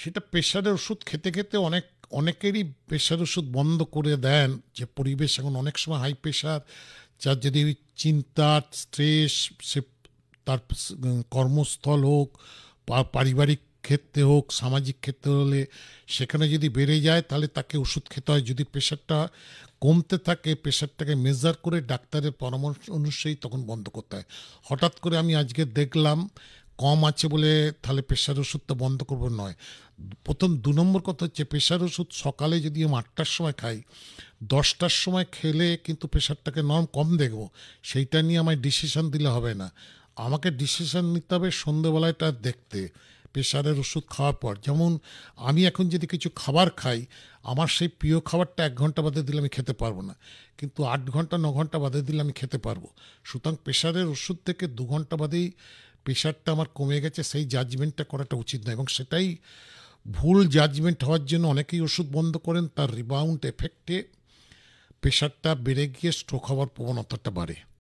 সেটা প্রেশারের ওষুধ খেতে খেতে অনেকেরই প্রেশার ওষুধ বন্ধ করে দেন, যে পরিবেশ এখন অনেক সময় হাই প্রেশার, যার যদি ওই চিন্তা, স্ট্রেস, সে তার কর্মস্থল হোক, পারিবারিক ক্ষেত্রে হোক, সামাজিক ক্ষেত্রে হলে সেখানে যদি বেড়ে যায় তাহলে তাকে ওষুধ খেতে হয়। যদি প্রেশারটা কমতে থাকে, প্রেশারটাকে মেজার করে ডাক্তারের পরামর্শ অনুযায়ী তখন বন্ধ করতে হয়। হঠাৎ করে আমি আজকে দেখলাম কম আছে বলে তাহলে প্রেশার ওষুধটা বন্ধ করবো নয়। প্রথম ২ নম্বর কথা হচ্ছে, প্রেশার ওষুধ সকালে যদি আমি ৮টার সময় খাই, ১০টার সময় খেলে কিন্তু প্রেশারটাকে কম দেখবো, সেইটা নিয়ে আমায় ডিসিশন দিলে হবে না। আমাকে ডিসিশন নিতে হবে সন্ধেবেলাটা দেখতে, প্রেশারের ওষুধ খাওয়ার পর। যেমন আমি এখন যদি কিছু খাবার খাই, আমার সেই প্রিয় খাবারটা ১ ঘন্টা বাদে দিলে আমি খেতে পারবো না, কিন্তু ৮ ঘন্টা ৯ ঘন্টা বাদে দিলে আমি খেতে পারবো। সুতরাং প্রেশারের ওষুধ থেকে ২ ঘন্টা বাদেই প্রেশারটা আমার কমে গেছে সেই জাজমেন্টটা করাটা উচিত নয়, এবং সেটাই ভুল জাজমেন্ট হওয়ার জন্য অনেকেই ওষুধ বন্ধ করেন, তার রিবাউন্ড এফেক্টে প্রেশারটা বেড়ে গিয়ে স্ট্রোক হওয়ার প্রবণতাটা বাড়ে।